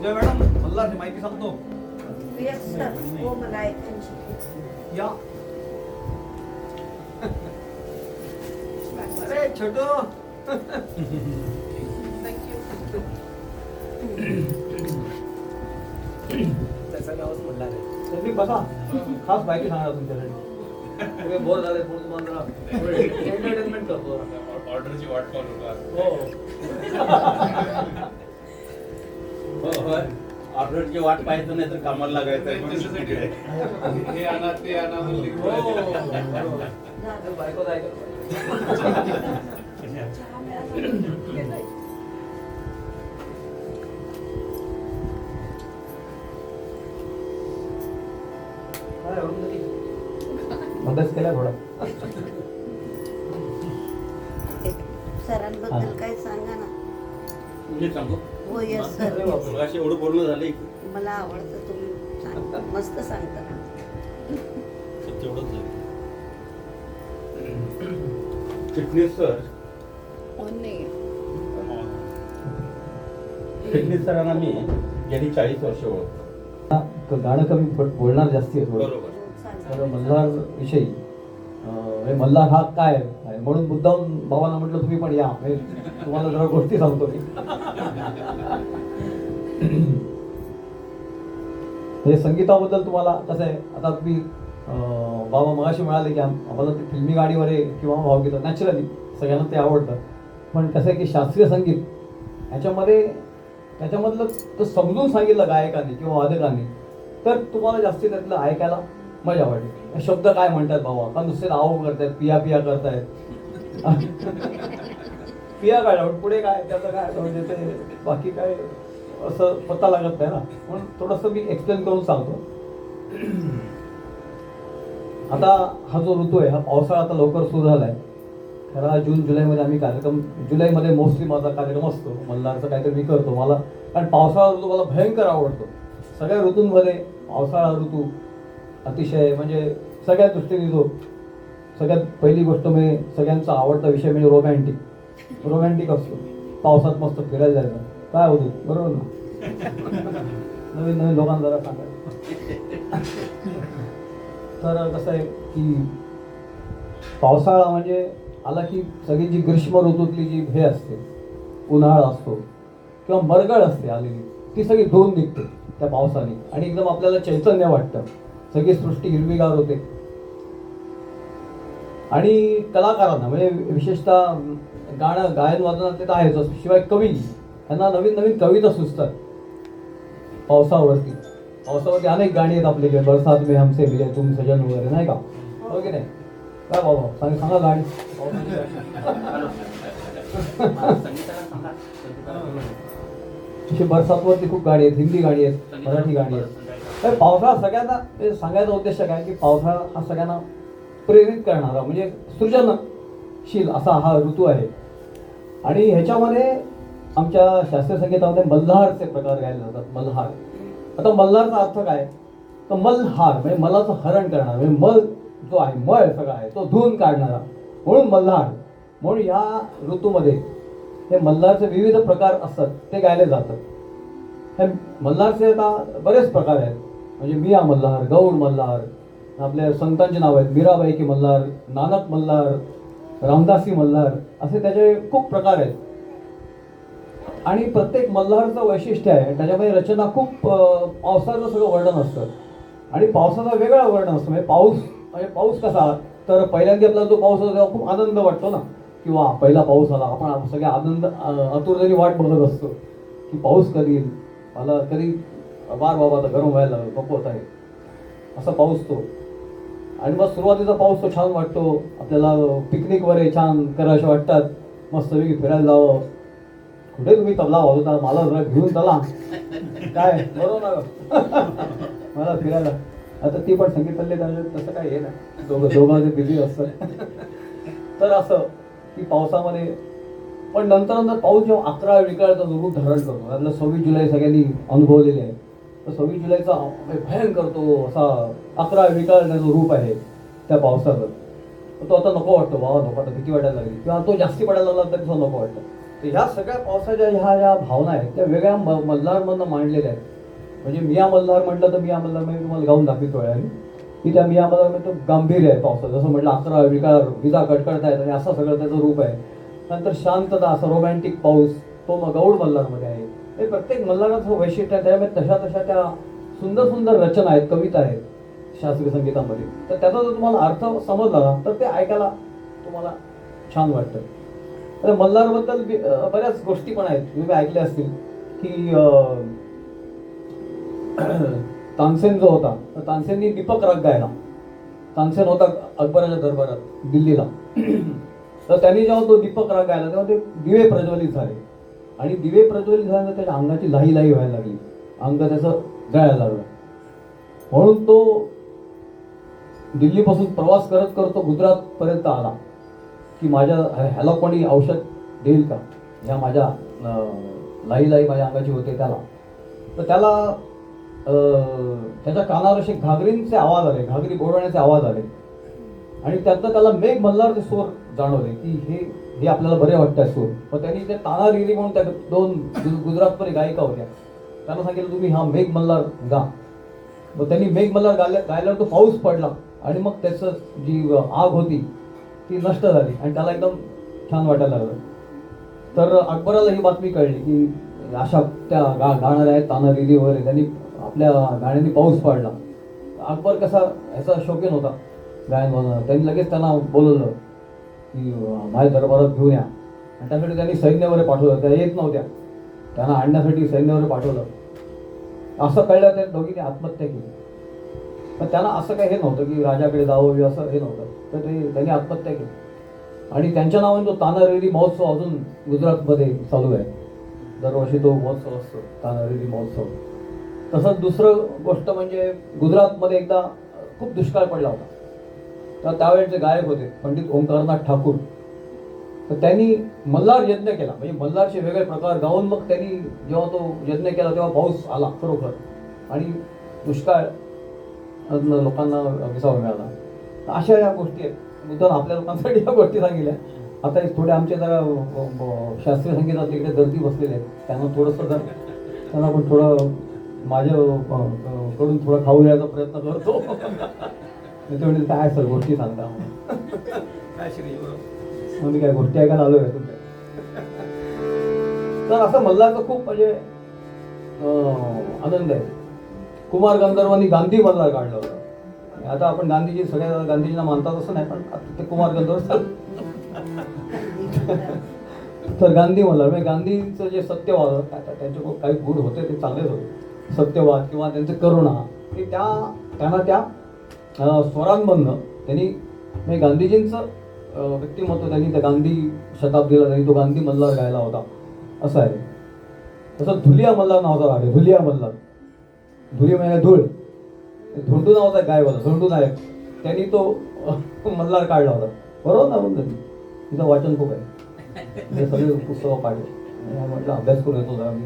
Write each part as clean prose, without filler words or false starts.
विजय madam मल्हारची माहिती सांगतो. Yes sir. हो मला ऐकायची. या. अरे छोटू. थँक्यू. त्याचं नावच मल्हार आहे. तुम्ही बसा. खास माहिती सांगा तुमच्यासाठी. तुम्ही बोर झाले म्हणून तुम्हाला एंटरटेनमेंट करतो. ऑर्डरची वाट पाहू नका. हो. ऑर्डरची वाट पाहायचं नाही तर कामाला लागायचं हे आणा ते आणा म्हणले. बायको जायचं. मदत केला थोडा. सरांबद्दल काय सांगा ना. मी सांगतो. हो येस सर. मगाशी एवढं बोलणं झालं मला आवडतं तुम्ही सांगता. मस्त सांगता. तेवढंच झालं. फिटनेस सर हो नाही. फिटनेस सरांना मी गेली 40 वर्ष ओळखतो. गाणं कमी बोलणार जास्ती आहे थोडं. बरोबर. तर मल्हार विषयी मल्हार हा काय आहे म्हणून मुद्दाम बाबांना म्हटलं तुम्ही पण या. तुम्हाला जरा गोष्टी सांगतो मी. हे संगीताबद्दल तुम्हाला कसं आहे आता तुम्ही बाबा मगाशी म्हणाले की आम्हाला ते फिल्मी गाडीवर आहे किंवा भावगीतं नॅचरली सगळ्यांना ते आवडतं. पण कसं आहे की शास्त्रीय संगीत त्याच्यामधलं तर समजून सांगितलं गायकाने किंवा वादकाने तर तुम्हाला जास्ती त्यातलं ऐकायला मजा वाटते. शब्द काय म्हणतात बाबा का नुसते नाव करतायत पिया पिया करतायत. पिया काय पुढे काय त्याचं काय म्हणजे ते बाकी काय असं पत्ता लागत नाही ना. म्हणून थोडंसं मी एक्सप्लेन करून सांगतो. आता हा जो ऋतू आहे हा पावसाळा आता लवकर सुरू झाला आहे. खरा जून जुलैमध्ये आम्ही कार्यक्रम जुलैमध्ये मोस्टली माझा कार्यक्रम असतो. मल्हारचं काहीतरी मी करतो. मला कारण पावसाळा ऋतू मला भयंकर आवडतो. सगळ्या ऋतूंमध्ये पावसाळा ऋतू अतिशय म्हणजे सगळ्या दृष्टीने जो सगळ्यात पहिली गोष्ट म्हणजे सगळ्यांचा आवडता विषय म्हणजे रोमॅन्टिक असतो. पावसात मस्त फिरायला जायचं. काय होतं बरोबर ना. नवीन लोकांना जरा सांगायचं. तर कसं आहे की पावसाळा म्हणजे आला की सगळी जी ग्रीष्म ऋतूतली जी हे असते उन्हाळा असतो किंवा मरगळ असते आलेली ती सगळी धुवून निघते त्या पावसाने आणि एकदम आपल्याला चैतन्य वाटतं. सगळी सृष्टी हिरवीगार होते. आणि कलाकारांना म्हणजे विशेषतः गायन वादनात ते आहेच. शिवाय कवी त्यांना नवीन नवीन कविता सुचतात पावसावरती अनेक गाणी आहेत आपले की बरसात में हमसे मिले तुम सजन वगैरे नाही का. हो की नाही काय बाबा सांगा गाणी. बरसातवरती खूप गाणी आहेत. हिंदी गाणी आहेत मराठी गाणी आहेत. तर पावसाळा सगळ्यांना सांगायचा उद्देश काय की पावसाळा हा सगळ्यांना प्रेरित करणारा म्हणजे सृजनशील असा हा ऋतू आहे. आणि ह्याच्यामध्ये आमच्या शास्त्रीय संगीतामध्ये मल्हारचे प्रकार गायले जातात. मल्हार. आता मल्हारचा अर्थ काय तर मल्हार म्हणजे मलाचं हरण करणार म्हणजे मल जो आहे मळ सगळा आहे तो धुवून काढणारा म्हणून मल्हार. म्हणून या ऋतूमध्ये हे मल्हारचे विविध प्रकार असतात ते गायले जातात. हे मल्हारचे आता बरेच प्रकार आहेत म्हणजे मिया मल्हार, गौड मल्हार, आपल्या संतांची नाव आहेत मीराबाई की मल्हार, नानक मल्हार, रामदासी मल्हार असे त्याचे खूप प्रकार आहेत. आणि प्रत्येक मल्हारचं वैशिष्ट्य आहे त्याच्यामध्ये रचना खूप पावसाचं सगळं वर्णन असतं आणि पावसाचा वेगळा वर्णन असतं. म्हणजे पाऊस कसा तर पहिल्यांदा आपला जो पाऊस होता तेव्हा खूप आनंद वाटतो ना किंवा पहिला पाऊस आला आपण सगळे आनंद आतुरतेने वाट बघत असतो की पाऊस कधी येईल. मला कधी बाबा आता गरम व्हायला नको होत आहे असा पाऊस तो. आणि मग सुरुवातीचा पाऊस तो छान वाटतो. आपल्याला पिकनिकवर छान करायचे वाटतात. मस्तपैकी फिरायला जावं. कुठे तुम्ही तबला वाजवता मला जरा घेऊन चला काय बरोबर ना मला फिरायला. आता ती पण संगीत चालले तसं काय हे ना दोघांचे बिझी असतं. तर असं की पावसामध्ये पण नंतर पाऊस जेव्हा 11 विकळाचा रूप धारण करतो. त्यातलं 26 जुलै सगळ्यांनी अनुभवलेले आहे. तर 26 जुलैचा भयंकर तो असा 11 विकळण्याचं रूप आहे त्या पावसाचं. तो आता नको वाटतो बाबा नको आता भीती वाटायला लागली किंवा तो जास्ती पडायला लागला तरी सुद्धा नको वाटतं. ह्या सगळ्या पावसाच्या ह्या ज्या भावना आहेत त्या वेगळ्या मल्हारमधनं मांडलेल्या आहेत. म्हणजे मिया मल्हार म्हटलं तर मिया मल्हार मी तुम्हाला गाऊन दाखवतो आहे की त्या मिया मल्हार तो गांभीर्य आहे पावसाचं. जसं म्हटलं 11 विकार विजा कडकडतायत आणि असं सगळं त्याचं रूप आहे. नंतर शांतता, असं रोमॅन्टिक पाऊस तो मग गौड मल्हारमध्ये आहे. हे प्रत्येक मल्हाराचं वैशिष्ट्य आहे. त्याच्यामध्ये तशा तशा त्या सुंदर सुंदर रचना आहेत, कविता आहेत शास्त्रीय संगीतामध्ये. तर त्याचा जर तुम्हाला अर्थ समजला ना तर ते ऐकायला तुम्हाला छान वाटतं. तर मल्हारबद्दल बऱ्याच गोष्टी पण आहेत, तुम्ही ऐकल्या असतील की तानसेन जो होता तर तानसेननी दीपक राग गायला. तानसेन होता अकबराच्या दरबारात दिल्लीला. तर त्यांनी जेव्हा तो दीपक राग गायला तेव्हा ते दिवे प्रज्वलित झाले आणि दिवे प्रज्वलित झाल्यानंतर त्याच्या अंगाची लाही लाही व्हायला लागली, अंग त्याचं जळायला लागलं. म्हणून तो दिल्लीपासून प्रवास करत करत तो गुजरात पर्यंत आला की माझ्या ह्याला कोणी औषध देईल का, ह्या माझ्या लाही लाही माझ्या अंगाची होते त्याला. तर त्याला त्याच्या कानावर असे घागरींचे आवाज आले, घागरी बोडवण्याचे आवाज आले आणि त्यातनं त्याला मेघ मल्हारचे सूर जाणवले की हे आपल्याला बरे वाटतात सूर. मग त्यांनी ते ताना रिरी म्हणून त्या 2 गुजरातमध्ये गायिका होत्या, त्यांना सांगितलं तुम्ही हा मेघ मल्हार गा. मग त्यांनी मेघ मल्हार गायल्यावर तो पाऊस पडला आणि मग त्याचं जी आग होती ती नष्ट झाली आणि त्याला एकदम छान वाटायला लागलं. तर अकबराला ही बातमी कळली की अशा त्या गाणाऱ्या आहेत ताना रिरी वगैरे, त्यांनी आपल्या गाण्याने पाऊस पाडला. अकबर कसा ह्याचा शौकीन होता गायन वाजवणार, त्यांनी लगेच त्यांना बोलवलं की माझ्या दरबारात घेऊन या. आणि त्यासाठी त्यांनी सैन्य वगैरे पाठवलं, त्या येत नव्हत्या, त्यांना आणण्यासाठी सैन्य वगैरे पाठवलं. असं कळलं त्या दोघींनी आत्महत्या केली. पण त्यांना असं काही हे नव्हतं की राजाकडे जावं असं हे नव्हतं, तर ते त्यांनी आत्महत्या केली. आणि त्यांच्या नावाने तो तानारिरी महोत्सव अजून गुजरातमध्ये चालू आहे. दरवर्षी तो महोत्सव असतो तानारिरी महोत्सव. तसंच दुसरं गोष्ट म्हणजे गुजरातमध्ये एकदा खूप दुष्काळ पडला होता. तर त्यावेळेचे गायक होते पंडित ओंकारनाथ ठाकूर. तर त्यांनी मल्हार यज्ञ केला, म्हणजे मल्हारचे वेगळे प्रकार गाऊन मग त्यांनी जेव्हा तो यज्ञ केला तेव्हा पाऊस आला खरोखर आणि दुष्काळ लोकांना विसावा मिळाला. अशा या गोष्टी आहेत. मुद्दाम आपल्या लोकांसाठी या गोष्टी सांगितल्या. आता थोडे आमचे जरा शास्त्रीय संगीतात तिकडे दर्दी बसलेले आहेत, त्यांना थोडंसं जर त्यांना पण थोडं माझ्या कडून थोडं खाऊ द्यायचा प्रयत्न करतो. म्हणजे काय सर गोष्टी सांगता म्हणजे काय गोष्टी ऐकायला आलो आहे तुमच्या. तर असं मल्हारचं खूप म्हणजे आनंद आहे. कुमार गंधर्वांनी गांधी मल्हार काढलं होतं. आता आपण गांधीजी सगळ्या गांधीजींना मानतात असं नाही, पण ते कुमार गंधर्व तर गांधी मल्हार म्हणजे गांधीचं जे सत्यवाद त्यांचे काही गुण होते ते चांगलेच होते. सत्यवाद किंवा त्यांचे करुणा हे त्यांना त्या स्वरांमधनं त्यांनी म्हणजे गांधीजींचं व्यक्तिमत्व त्यांनी त्या गांधी शताब्दीला त्यांनी तो गांधी मल्हार गायला होता असं आहे. तसं धुलिया मल्हार नावाचा राग आहे. धुलिया मल्हार, धुली म्हणजे धूळ. धोंडू नावाचा गाय होता, धोंडू नायक, त्यांनी तो मल्हार काढला होता. बरोबर ना म्हणतो तिचं वाचन खूप आहे, सगळे पुस्तकं काढले. म्हटलं अभ्यास करून येतो जरा मी,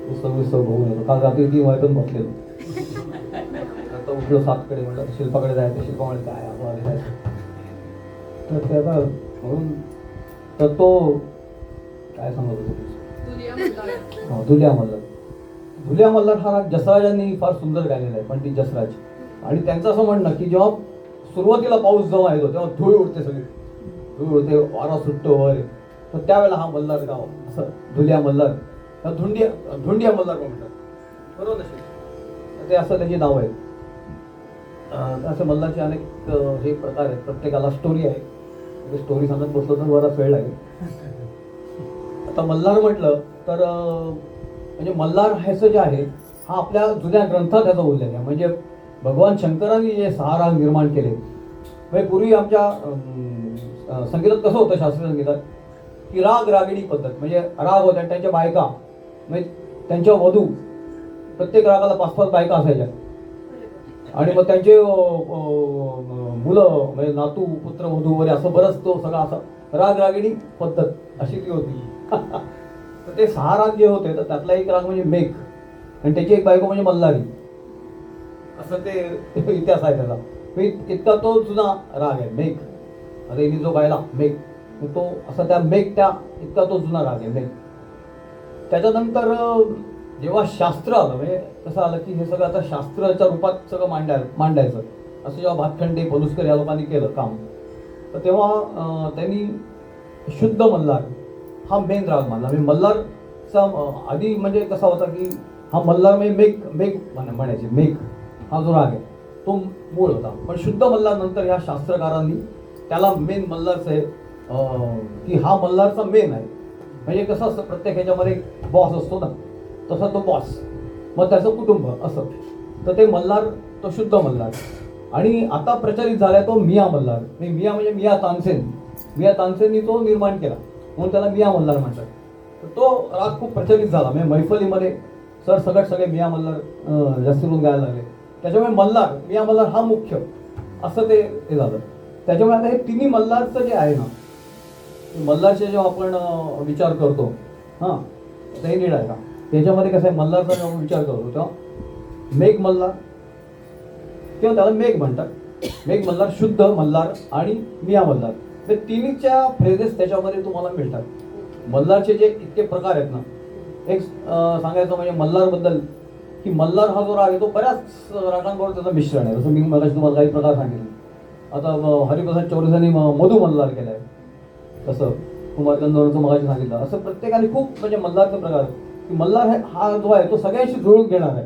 पुस्तक बघून येतो. काल रात्री 3 वाजून बसलेलो. आता उठलो 7कडे, म्हटलं शिल्पाकडे जायचं. शिल्पा म्हणजे काय आपण जायचं तर त्याचा म्हणून तर तो काय सांगत होतो धुलिया मल्हार. धुलिया मल्हार हा राग जसराजांनी फार सुंदर गायलेला आहे, पंडित जसराज. आणि त्यांचं असं म्हणणं की जेव्हा सुरुवातीला पाऊस जेव्हा येतो तेव्हा धूळ उडते, सगळी धूळ उडते, वारा सुटतो वगैरे. तर त्यावेळेला हा मल्हार गाव असं धुलिया मल्हार, धुंडिया मल्हार पण म्हणतात, बरोबर नसेल ते असं त्याची नाव आहे. असे मल्हारचे अनेक हे प्रकार आहेत, प्रत्येकाला स्टोरी आहे. स्टोरी सांगत बसलो तर बराच वेळ लागेल. आता मल्हार म्हटलं तर म्हणजे मल्हार ह्याचं जे आहे हा आपल्या जुन्या ग्रंथात याचा उल्लेख आहे. म्हणजे भगवान शंकरांनी जे 6 राग निर्माण केले. म्हणजे पूर्वी आमच्या संगीतात कसं होतं शास्त्रीय संगीतात की राग रागिणी पद्धत, म्हणजे राग होत्या त्यांच्या बायका, म्हणजे त्यांच्या वधू, प्रत्येक रागाला 5-5 बायका असायच्या. आणि मग त्यांचे मुलं म्हणजे नातू पुत्र वधू वगैरे असं बरंच तो सगळा असं राग रागिणी पद्धत अशी ती होती. तर ते 6 राग जे होते तर त्यातला एक राग म्हणजे मेघ आणि त्याची एक बायको म्हणजे मल्हारी, असं ते इतिहास आहे त्याचा. इतका तो जुना राग आहे मेघ. आता इथे जो गायला मेघ तो असा त्या मेघ त्या इतका तो जुना राग आहे मेघ. त्याच्यानंतर जेव्हा शास्त्र आलं म्हणजे कसं आलं की हे सगळं आता शास्त्राच्या रूपात सगळं मांडायचं असं जेव्हा भातखंडे पलुसकर या लोकांनी केलं काम, तर तेव्हा त्यांनी शुद्ध मल्हार हा मेन राग मानला. म्हणजे मल्हारचा आधी म्हणजे कसा होता की हा मल्हार म्हणजे मेघ म्हणायचे, मेघ हा जो राग आहे तो मूळ होता. पण शुद्ध मल्हार नंतर ह्या शास्त्रकारांनी त्याला मेन मल्हारचं आहे की हा मल्हारचा मेन आहे. म्हणजे कसं असतं प्रत्येक ह्याच्यामध्ये बॉस असतो ना, तसा तो बॉस, मग त्याचं कुटुंब असं, तर ते मल्हार तो शुद्ध मल्हार. आणि आता प्रचलित झालाय तो मिया मल्हार. मिया म्हणजे मिया तानसेननी तो निर्माण केला म्हणून त्याला मिया मल्हार म्हणतात. तर तो राग खूप प्रचलित झाला. म्हणजे मैफलीमध्ये सगळे मिया मल्हार जास्त करून गायला लागले. त्याच्यामुळे मिया मल्हार हा मुख्य असं ते झालं. त्याच्यामुळे आता हे तिन्ही मल्हारचं जे आहे ना, मल्हारचे जेव्हा आपण विचार करतो हां, तर हे नीट आहे का, त्याच्यामध्ये कसं आहे मल्हारचा जेव्हा विचार करतो तेव्हा मेघ मल्हार किंवा त्याला मेघ म्हणतात, मेघ मल्हार, शुद्ध मल्हार आणि मिया मल्हार, हे तिन्हीच्या फ्रेजेस त्याच्यामध्ये तुम्हाला मिळतात. मल्हारचे जे इतके प्रकार आहेत ना, एक सांगायचं म्हणजे मल्हारबद्दल की मल्हार हा जो राग आहे तो बऱ्याच रागांबरोबर त्याचं मिश्रण आहे. जसं मी मगाशी तुम्हाला काही प्रकार सांगितले. आता हरिप्रसाद चौरसांनी मधु मल्हार केलाय, तसं कुमार गंधर्वचं मगाशी सांगितलं. असं प्रत्येकाने खूप म्हणजे मल्हारचे प्रकार की मल्हार हा जो आहे तो सगळ्यांशी जुळून घेणार आहे,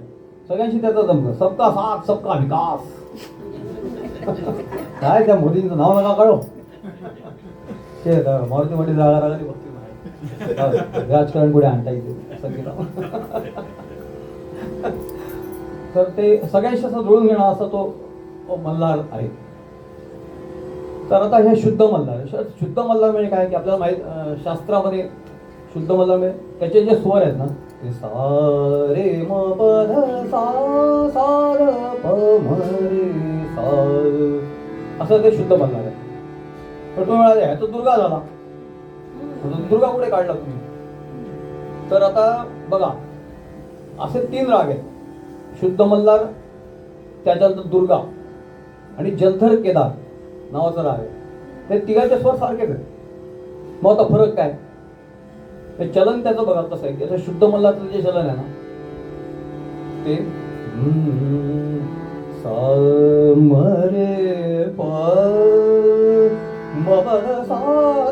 सगळ्यांशी त्याचा जमलं. सबका साथ सबका विकास. काय त्या मोदींचं नाव नका काढो, ते मारुती मध्ये रागारागाने बघते राजकारण पुढे आणता येते असं केलं. तर ते सगळ्यांशी असं जुळून घेणार असा तो मल्हार आहे. तर आता हे शुद्ध मल्हार म्हणजे काय की आपल्याला माहित शास्त्रामध्ये शुद्ध मल्हार म्हणजे त्याचे जे स्वर आहेत ना, ते सा रे म प ध सा सा र प म रे सा, असं ते शुद्ध मल्हार आहे. पण तुम्ही म्हणाले तो दुर्गा झाला, दुर्गा कुठे काढला तुम्ही? तर आता बघा असे 3 राग आहेत, शुद्ध मल्हार, त्याच्यानंतर दुर्गा आणि जलधर केदार नावाचा राग आहे. ते तिघांचे स्वर सारखेच आहेत. मग आता फरक काय? ते चलन त्याचं बघा कसं आहे. त्याचं शुद्ध मल्हारचं जे चलन आहे ना, ते सा म रे प म प ध सा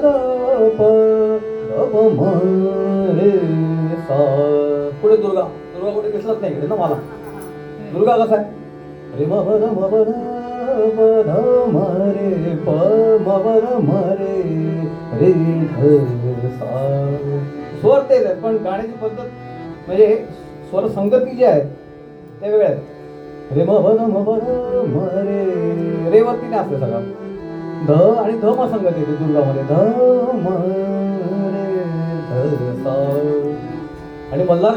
र प ध प म रे सा. पुढे दुर्गा कुठे दिसलंच नाही इकडे ना मला. दुर्गा कसा आहे? रे म प ध म प ध प ध म रे प म प ध म रे रे ध सा. स्वर तेच आहेत पण गाण्याची पद्धत म्हणजे स्वर संगती जे आहे ते वेगळे आहेत. रे म प ध म प ध म रे, रे वरती नाही असते सगळं. ध आणि ध म संगती येते दुर्गामध्ये. ध म रे ध सा. आणि मल्हार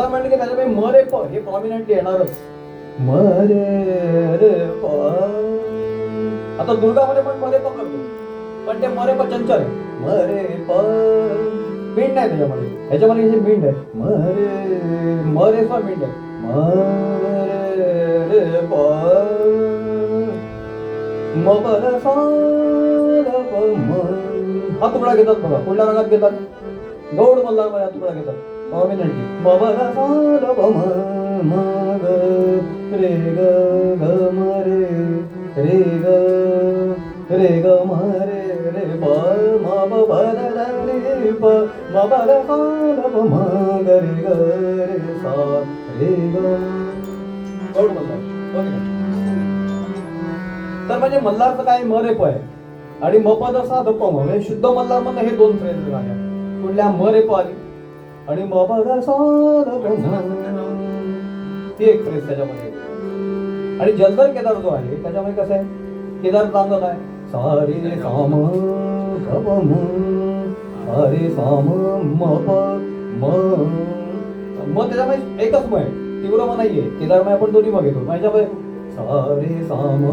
म्हणलं की त्याच्यामध्ये म रे प हे प्रॉमिनंटली येणारच. म रे रे प. आता दुर्गामध्ये पण म रे प करतो, पण ते म रे प चंचल आहे. म रे प मींड नाही त्याच्यामध्ये, ह्याच्यामध्ये जे मींड आहे म रे सा मींड आहे. म रे रे प म प ध सा र प म. हा तुकडा घेतात बघा, कुठल्या रंगात घेतात? गौड मल्हार हा तुकडा घेतात प्रॉमिनंटली. म प ध सा र प म म ग रे ग ग म रे रे ग म रे रे प म प प ध ध रे प म प ध सा र प म ग रे सा रे ग. गौड मल्हार. तर म्हणजे मल्हारचं काय म रे प आहे आणि म प ध सा ध प म, म्हणजे शुद्ध मल्हार मध्ये हे 2 फ्रेज झाल्या. कुठल्या म रे प आली आणि म प ध सा ध प म, ती एक फ्रेज त्याच्यामध्ये. आणि जलधर केदार जो आहे त्याच्यामध्ये कसं आहे, केदार चांगलं काय सा रे सा म ध प म, सा रे सा म म प म त्याच्यामध्ये एकच म आहे, तीव्र म नाहीये. केदार आपण दोन्ही मग घेतो. माझ्यामध्ये सा रे सा म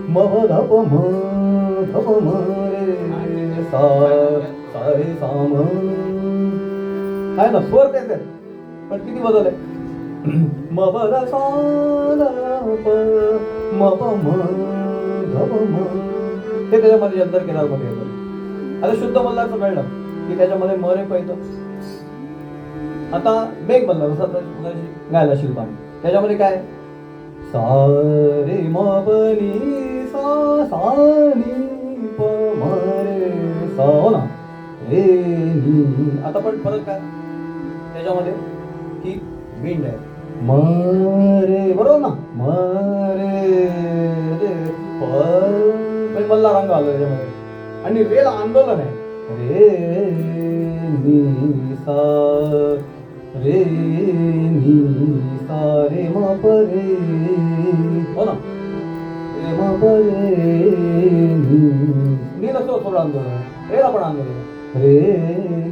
म प ध प म ध प म रे सा रे सा म आहे ना, स्वर तेच आहेत पण किती बदल आहे. म प ध सा ध प म प म ध प म, हे त्याच्यामध्ये जलधर केदार मध्ये येतं. आता शुद्ध मल्हारचं कळलं की त्याच्यामध्ये मरे पैत. आता मेघ मल्हार जसं गायला शिल्पाने त्याच्यामध्ये काय सा रे म प नी सा सा नी प म रे सा हो ना रे नी. आता पण फरक काय त्याच्यामध्ये की विंड आहे म रे बरोबर ना म रे रे प मल्हार रंग आलो त्याच्यामध्ये आणि रेला आंदोलन आहे रे नी सा रे नी सा रे म प रे हो ना रे म प रे नी नसतो थोडं आंदोलन आहे रेला पण आंदोलन आहे रे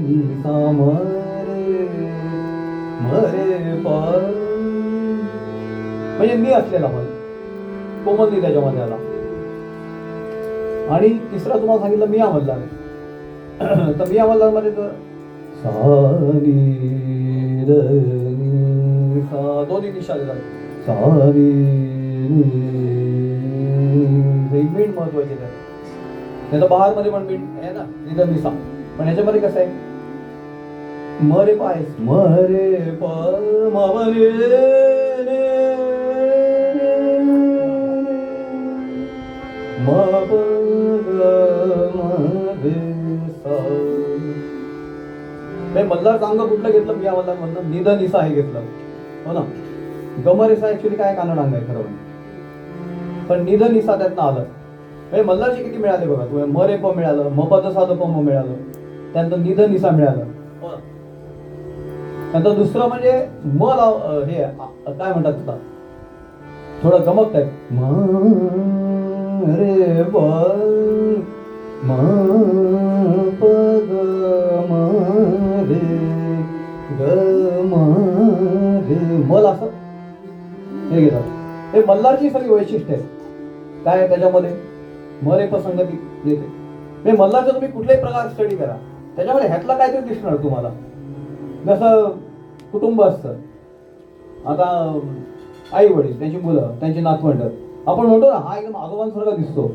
नी सा म रे प म्हणजे नी असलेला पण कोमल नी त्याच्यामध्ये आला. आणि तिसरा तुम्हाला सांगितलं मिया मल्हार तर मिया मल्हार मध्ये जर सा नी र नी सा दोन्ही दिशा देतात सा नी मीठ महत्वाचे त्याचं बहार मध्ये पण मीठ आहे ना निधन निसा. पण ह्याच्यामध्ये कसं आहे मरे पाय मरे प मरे मल्हार चांग कुठलं घेतलं मी मल्हार म्हणलं निध निसा हे घेतलं हो ना. गमरेसा ऍक्च्युली काय कानड अंग आहे खरं म्हणजे पण निध निसा त्यातनं आलं म्हणजे मल्हारचे किती मिळाले बघा तुम्ही मरे प मिळालं म पद साध प म मिळालं त्यानंतर निध निसा मिळालं. नंतर दुसरं म्हणजे म लाव हे काय म्हणतात तुला थोडं गमकत आहे म रे प म प ग म रे ग म रे मल असं हे घेतात. हे मल्हारची सगळी वैशिष्ट्य आहे काय आहे त्याच्यामध्ये मरे प संगती येते. म्हणजे मल्हारचं तुम्ही कुठल्याही प्रकार स्टडी करा त्याच्यामध्ये ह्यातला काहीतरी दिसणार तुम्हाला. जसं कुटुंब असतं आता आई वडील त्यांची मुलं त्यांची नातवंड आपण म्हणतो ना हा एकदम आजोबांसारखा दिसतो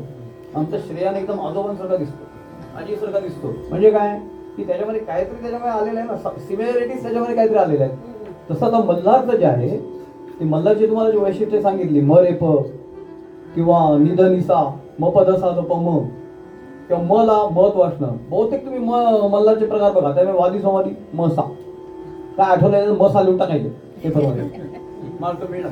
आमचा श्रेयाने एकदम आजोबांसारखा दिसतो आजीसारखा दिसतो. म्हणजे काय की त्याच्यामध्ये काहीतरी त्याच्यामध्ये आलेलं आहे ना सिमिलॅरिटीज त्याच्यामध्ये काहीतरी आलेल्या आहेत. तसं आता मल्हारचं जे आहे ते मल्हारची तुम्हाला जी वैशिष्ट्य सांगितली म रे प किंवा निध निसा म पद साध प म किंवा म ला महत्व असणं बहुतेक तुम्ही मल्हारचे प्रकार बघा त्यामुळे वादी संवादी म सा काय आठवलं म सा लिहून टाकायचे पेपरमध्ये मार्क मिळणार.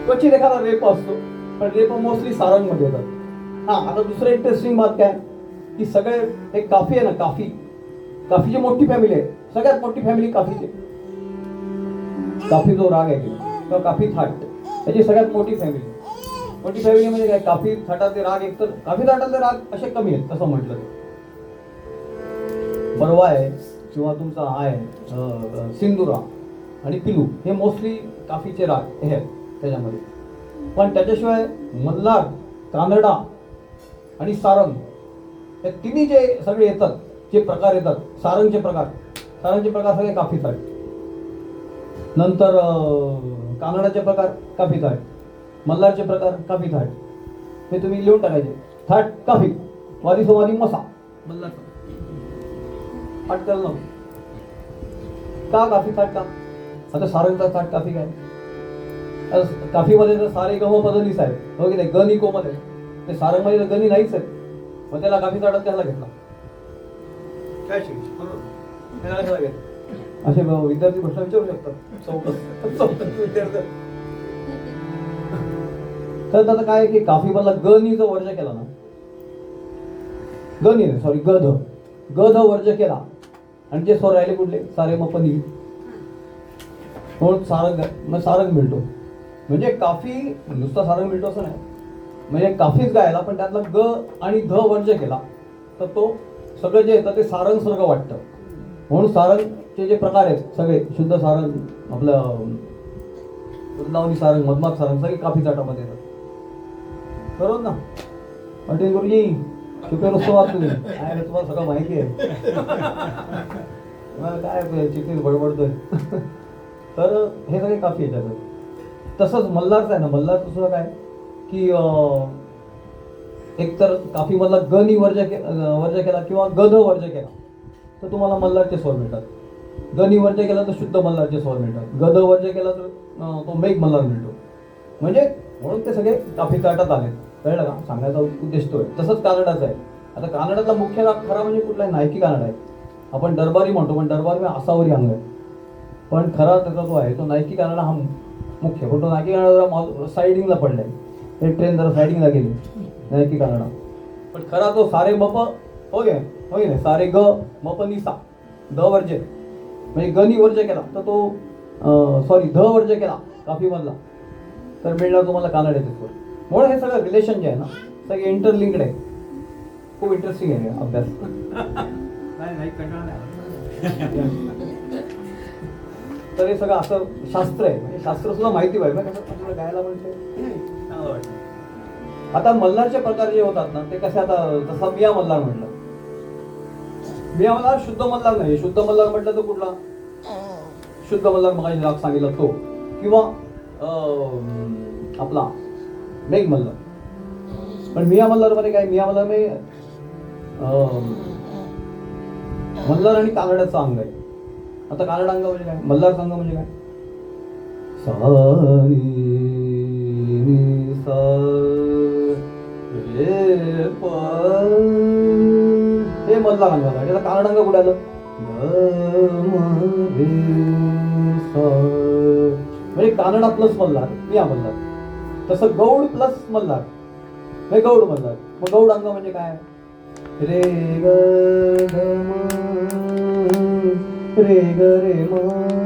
क्वचित एखादा रेप असतो पण रेप मोस्टली सारंग मध्ये येतात. हा आता दुसरं इंटरेस्टिंग बात काय की सगळे एक काफी आहे ना काफीची मोठी फॅमिली आहे सगळ्यात मोठी फॅमिली काफीची. काफी जो राग आहे किंवा काफी थाट त्याची सगळ्यात मोठी फॅमिली म्हणजे काय काफी थाटातले राग एक तर काफी थाटातले राग असे कमी आहेत तसं म्हटलं बरवा आहे किंवा तुमचा आहे सिंदुरा आणि पिलू हे मोस्टली काफीचे राग हे आहेत त्याच्यामध्ये. पण त्याच्याशिवाय मल्हार कानडा आणि सारंग हे तिन्ही जे सगळे येतात जे प्रकार येतात सारंगचे प्रकार सगळे काफीत आहेत. नंतर कानडाचे प्रकार काफीत आहेत मल्हारचे प्रकार काफीत आहेत. हे तुम्ही लिहून टाकायचे थाट काफी वादी संवादी मसा मल्हार थाट करणं का काफी थाट का. आता सारंगचा थाट काफी काय काफीमध्ये तर सारे गम पद निस आहेत हो की नाही गणी कोमत आहे ते सारंगमध्ये तर गणी नाहीच आहे मग त्याला काफी थाटात त्याला घेतला काय बरोबर असे विद्यार्थी प्रश्न विचारू शकतात विद्यार्थी. तर आता काय की काफी मधला गनीचा वर्ज केला ना गनी नाही सॉरी गध वर्ज केला आणि जे स्वर राहिले कुठले सारे मग पण म्हणून सारंग मिळतो. म्हणजे काफी नुसता सारंग मिळतो असं नाही म्हणजे काफीच गायला पण त्यातला ग आणि ध वर्ज केला तर तो सगळं जे येतं ते सारंग सारखं वाटतं. म्हणून सारंगचे जे प्रकार आहेत सगळे शुद्ध सारंग आपलं वृंदावनी सारंग मधमाग सारंग सगळे काफी चाटामध्ये येतात बरोबर ना. पाटील गुरुजी चुके उत्सवात तुम्ही काय तुम्हाला सगळं माहिती आहे काय चिठ्ठीच बडबडतोय. तर हे सगळे काफी येतात. तसंच मल्हारचं आहे ना मल्हारचं सुद्धा काय की एक तर काफी मधला ग नी वर्ज केला किंवा गध वर्ज केला तर तुम्हाला मल्हारचे स्वर मिळतात. ग नी वर्ज केला तर शुद्ध मल्हारचे स्वर मिळतात. गध वर्ज केला तर तो मेघ मल्हार मिळतो. म्हणजे म्हणून ते सगळे काफी काटात आले. कळलं का? सांगायचा उद्देश तो आहे. तसंच कानडाचं आहे. आता कानडातला मुख्य राग खरा म्हणजे कुठला आहे? नायकी कानड आहे. आपण दरबारी म्हणतो पण दरबार मी आसावरी अंग आहे. पण खरा त्याचा जो आहे तो नायकी कानडा हा मुख्य. पण तो नायकी कानडा जरा सायडिंगला पडलाय. ते ट्रेन जरा सायडिंगला गेली नायकी कानडा. पण खरा तो सारे मप हो गे नाही सारे ग मप नि सा द वर्जे म्हणजे गनी वर्ज केला तर तो सॉरी ध वर्ज केला काफी मधला तर मिळणार तुम्हाला कानड्याचे स्वर. म्हणून हे सगळं रिलेशन जे आहे ना सगळे इंटरलिंक्ड आहे. खूप इंटरेस्टिंग आहे हे अभ्यास. तर हे सगळं असं शास्त्र आहे. म्हणजे शास्त्र सुद्धा माहिती पाहिजे ना कसं आपल्याला गायला म्हणते चांगलं वाटतं. आता मल्हारचे प्रकार जे होतात ना ते कसे आता जसं मिया मल्हार म्हटलं. मिया मल्हार शुद्ध मल्हार नाही. शुद्ध मल्हार म्हटलं तर कुठला? शुद्ध मल्हार मग राग सांगितला तो किंवा आपला मेघ मल्हार. पण मिया मल्हार मध्ये काय? मिया मल्हार मध्ये मल्हार आणि कानड्याचं अंग आहे. आता कानड अंग म्हणजे काय? मल्हारचं अंग म्हणजे काय? सा नी सा रे प हे मल्हार अंग झालं. त्याचा कानड अंग कुठे आलं? ग म रे सा म्हणजे कानडा प्लस मल्हार मिया मल्हार. तसं गौड प्लस मल्हार हे गौड मल्हार. मग गौड अंग म्हणजे काय? रे ग ग म रे ग रे म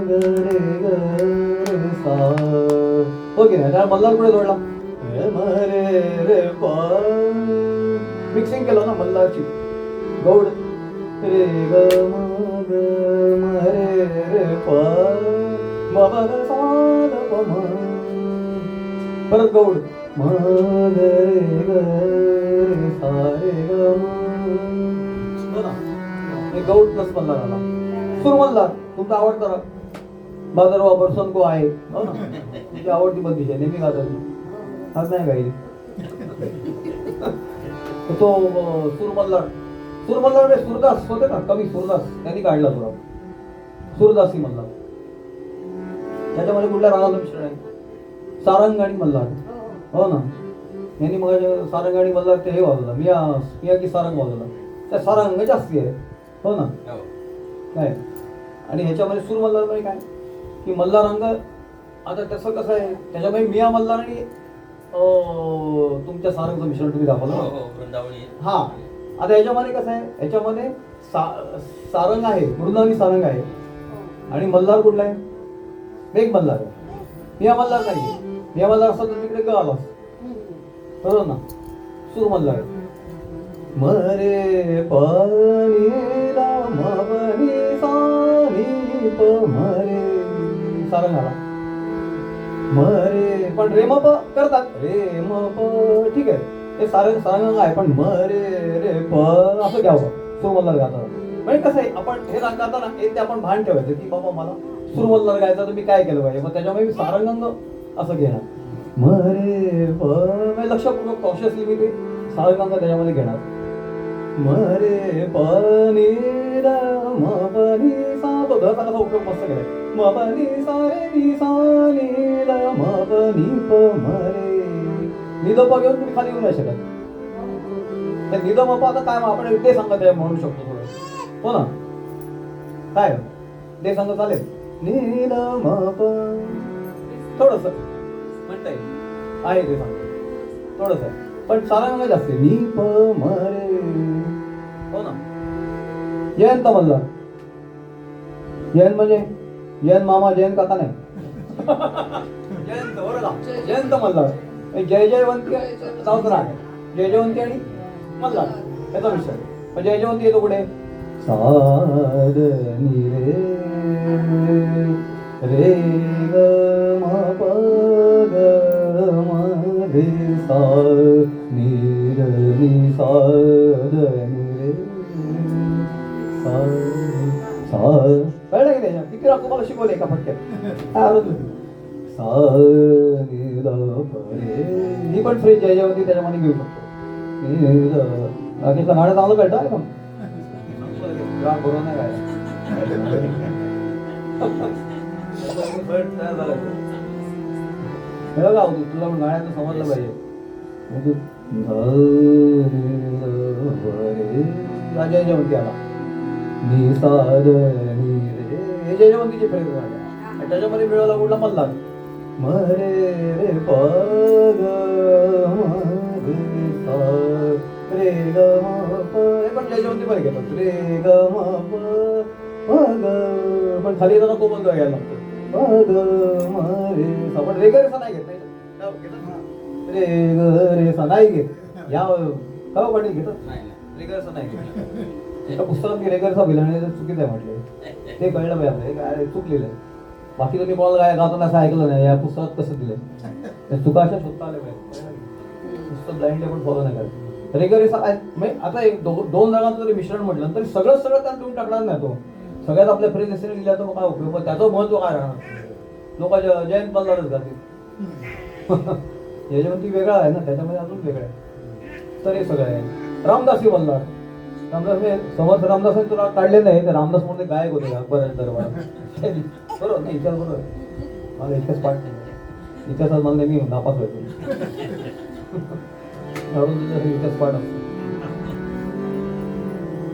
ग रे ग रे सा हो की नाही? त्या मल्हार कुठे जोडला? रे म रे रे प मिक्सिंग केलं ना मल्हारची. गौड रे ग म रे रे प म ब ग सा द प म परत गौड म ग रे ग रे सा रे ग म हो ना. हे गौड प्लस मल्हार आला. सूर मल्हार तुमचा आवडता राग बाजारवा बरसन को आहे हो ना. तुमची आवडती बंदिश आहे नेहमी गातात आज नाही गाई. तो सूर मल्हार सूरदास होते ना कवी सूरदास त्यांनी काढला थोडा सूरदासी मल्हार. त्याच्यामध्ये कुठल्या रागाचं मिश्रण आहे? सारंग आणि मल्हार हो ना. यांनी मग सारंग आणि मल्हार ते हे वाजवला मिया की सारंग वाजवला. त्या सारंग जास्ती आहे हो ना काय. आणि ह्याच्यामध्ये सूर मल्हार मध्ये काय की मल्हार अंग आता त्याचं कसं आहे त्याच्यामध्ये मिया मल्हार आणि तुमच्या सारंगचं मिश्रण तुम्ही दाखवलं हा. आता ह्याच्यामध्ये कसं आहे ह्याच्यामध्ये सारंग आहे मृदंगी सारंग आहे आणि मल्हार कुठला आहे? मेघ मल्हार आहे. मिया मल्हार नाही. मिया मल्हार असं तर तिकडे ग आलास बरोबर ना. सूर मल्हार आहे. मरे पाणी राम प मरे सारंग आला. मरे पण रे म प करतात रे म प ठीक आहे हे सारंग आहे पण मरे रे प असं घ्यावं सूर मल्हार गाताना. म्हणजे कसं आहे आपण हे राग गाताना ते आपण भान ठेवायचं की बाबा मला सूर मल्हार गायचा तर मी काय केलं पाहिजे. मग त्याच्यामुळे मी सारंगांग असं घेणार मरे प म्हणजे लक्षपूर्वक कॉन्शियसली मी ते सारंगांग त्याच्यामध्ये घेणार. मरे पनी र म पनी सा तो धचा कसा उपयोग मस्त केलाय. म पनी सा रे नि सा नि र म पनी प मरे निदप घेऊन तुम्ही खाली येऊ नाही शकत. ते निदम आता काय मग आपण ते सांगत आहे म्हणू शकतो थोडं हो ना काय ते सांगत चालेल. निदम प थोडस म्हणता येईल आहे ते सांगतो थोडस पण सारंग जास्त नि प मरे हो ना. जयंत मल्हार जयंत म्हणजे जयंत मामा जयंत काका नाही. जयंत बरोबर जयंत मल्हार जय जयवंती नाव तर आहे. जय जयवंती आणि मल्हार याचा विषय. पण जय जयवंती येतो कुठे? साध नि रे रे ग म प ग म रे सा नि र नि सा द नि रे सा सा कळलं की नाही? किती राग तुम्हाला शिकवले का फटक्यात? सा नि द प रे ही पण फ्रेज जय जयवंती त्याच्यामध्ये घेऊ शकतो. राकेशला गाणं चांगलं कळतं आहे का राग बरोबर नाही काय कळलं का होतो तुला पण गाण्याचं समजलं पाहिजे म्हणजे राजा जयवंती आला हे जयवंतीचे फ्रेज झाले आणि त्याच्यामध्ये मिळवला कुठला मल्हार मरे रे पग रे ग हे पण जयवंती पण घेतात रे ग पग पण खाली येताना कोमल ग घ्यायला लागतो पग मरे आपण रे ग रेसा नाही घेत नाही रे ग रेसा नाही घेत या का पाटील घेतात रे ग रेसा नाही घेत एका पुस्तकात मी रे ग रेसा भिलाणे चुकीचं आहे म्हटलं ते कळलं पाहिजे आपल्याला काय चुकलेलं आहे बाकी तुम्ही कोणाला काय गाताना असं ऐकलं नाही या पुस्तकात कसं दिलंय चुका अशा शोधता आल्या पाहिजे पुस्तक ब्लाइंडली पण फॉलो नाही करायचं रेगर म्हणजे आता एक दोन रागांचं जरी मिश्रण म्हटलं तरी सगळं त्यात तुम्ही टाकणार नाही तो सगळ्यात आपल्या फ्रेज एसने लिहिल्या तर मग काय उपयोग मग त्याचं महत्व काय राहणार लोक जयंत मल्हारच जातील यजवंती वेगळा आहे ना त्याच्यामध्ये अजून वेगळं आहे तर हे सगळं आहे रामदासी मल्हार रामदास समर्थ रामदासांनी तुला काढले नाही तर रामदास म्हणून गायक होते अकबराच्या दरबारात बरोबर नाही इतिहास बरोबर मला इतिहास पाठ नाही इतिहासात मला नेहमी नापास व्हायचो इतिहास पाठ असतो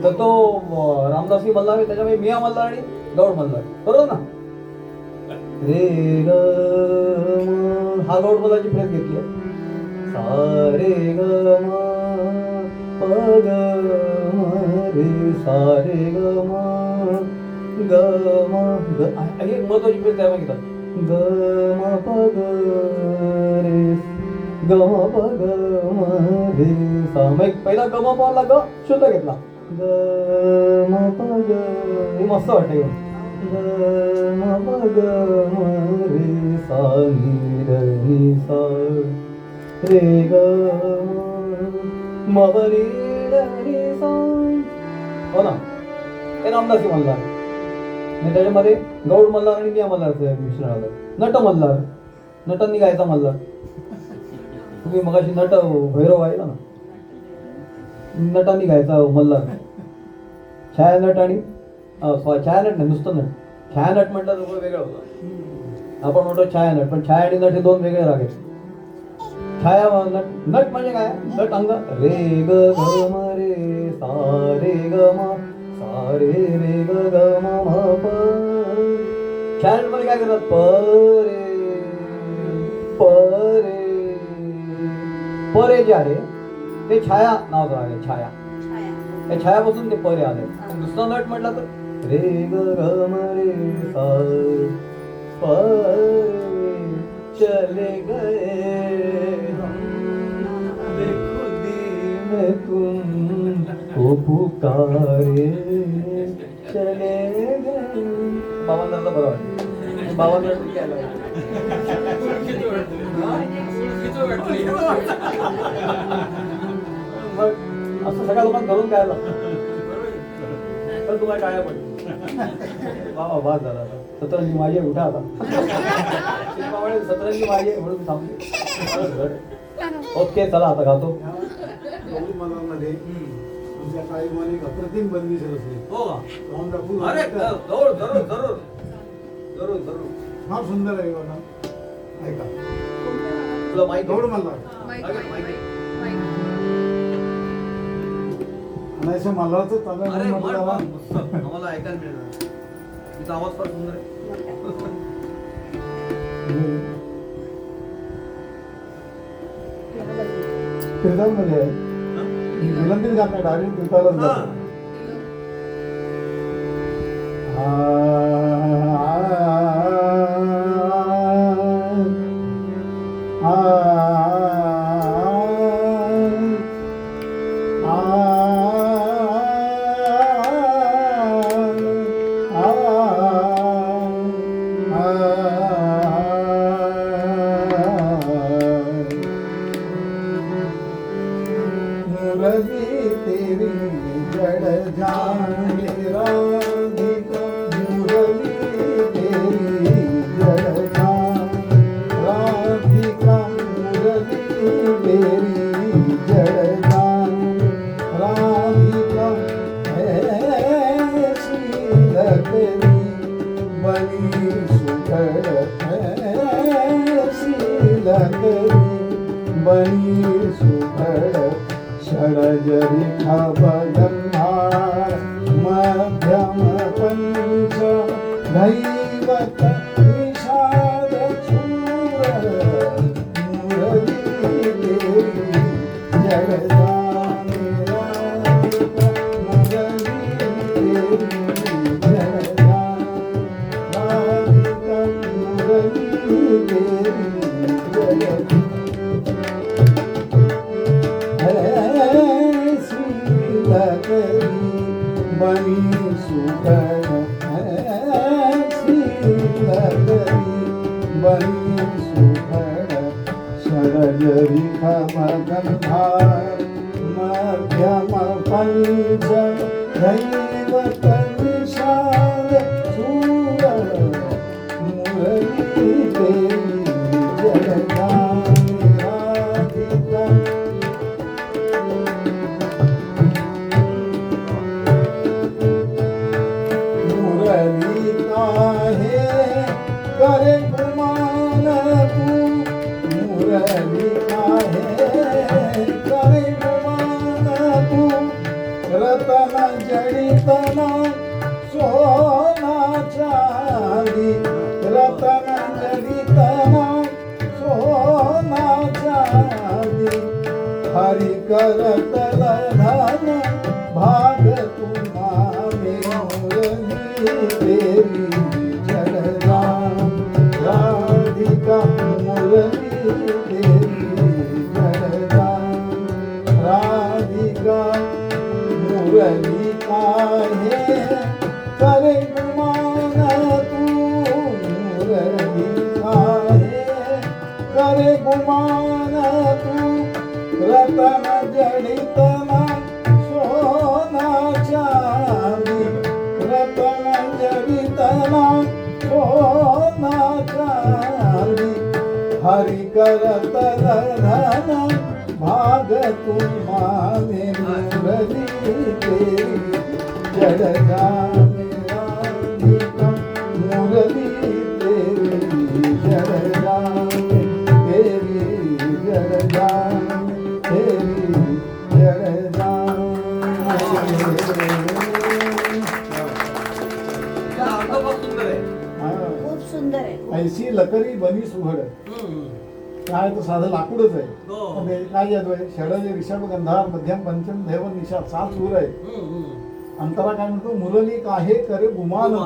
तर तो रामदासी मल्हार आहे त्याच्यामध्ये मिया मल्हार आणि गौड मल्हार बरोबर ना रे ग हा गौड मल्हारची फ्रेज घेतली आहे सा रे ग म प ग म रे सा रे ग म ग म ग एक महत्वाची फ्रेज त्यामध्ये घेतात ग म प ग रे ग म प ग म रे सा मग पहिला ग म प ला ग शुद्ध घेतला ग म प ग हे मस्त वाटतंय ग म प ग म रे सा नि र नि सा रे ग म प रे र नि सा हो ना हे रामदासी मल्हार आणि त्याच्यामध्ये गौड मल्हार आणि मिया मल्हारचं मिश्रण आलं नट मल्हार नटांनी गायचा मल्हार तुम्ही मगाशी नट भैरव आहे ना नटांनी गायचा मल्हार छायानट आणि छायानट नाही नुसतं नट छायानट म्हटलं तर वेगळं होतं आपण म्हणतो छायानट पण छाया आणि नट हे दोन वेगळे राग आहेत छाया नट म्हणजे काय नट अंग रे ग ग म रे सा रे ग म सा रे रे ग ग म म प छायानट मध्ये काय करतात प रे जे आहे ते छाया नाव आहे छाया त्या छायापासून ते परे आले दुसरा नट म्हटलं तर रे ग ग म रे सा परे चले गए हम बेखुदी में तुमको पुकारे चले गए बाबांना बरं वाटतं बाबांना काय मग असं सगळ्या लोकांना धरून काय लागतं तर तुम्हाला काय पडलं वा वाद झाला सतरंजी माझी उठा आता सतरंजी माझी म्हणून थांबले ओके चला आता गातो मध्ये आमच्या काही मालिक अप्रतिम बंदिश असले हो का रामदापूर अरे जरूर जरूर जरूर जरूर जरूर फार सुंदर आहे बघा ऐका तुला माहिती गौड मल्हार आणि मल्हारचं चालू अरे म्हटलं मस्त आम्हाला ऐकायला मिळणार तिचा आवाज फार सुंदर आहे कीर्तनमध्ये आहे विलंबित गात नाही डायरेक्ट कीर्तनालाच जातो तेरी जड़ जाने राधिका सुखड शील करी बनी सुखड षडजरी खबगंधार मध्यम पंच दैवत निषाद चूर मुरली देवी जगदानी राधिका मुरली देवी जगदानी राधिका मुरली देवी जगदानी शील करी बनी सुखड शील करी बनी सुखड षडजरी खमगंधार मध्यम पंच दैवत निषाद चूर मुरली देवी जगदानी राधिका मुरली काहे करे गुमान तू मुरली काहे करे गुमान तू रतन जडितना सोना चांदी रतन जडितना सोना चांदी हरि करतल धन भाग तुम्हारे मुरली देवी जगदान राधिका मुरली देवी जगदान राधिका मुरली काहे करे गुमान तू मुरली काहे करे गुमान तू रतन जडितना सोना चांदी रतन जडितना सोना चांदी हरि करतल धन भाग तुम्हारे मुरली देवी जगदानी राधिका मुरली देवी जगदानी देवी जगदानी देवी खूप सुंदर आहे ऐशी लकरी बनी सुघड काय तर साधं लाकूडच आहे पण हे काय येतोय षडज ऋषभ गंधार मध्यम पंचम देव निषा 7 सूर आहे अंतरा काय म्हणतो मुरली काहे करे गुमान तू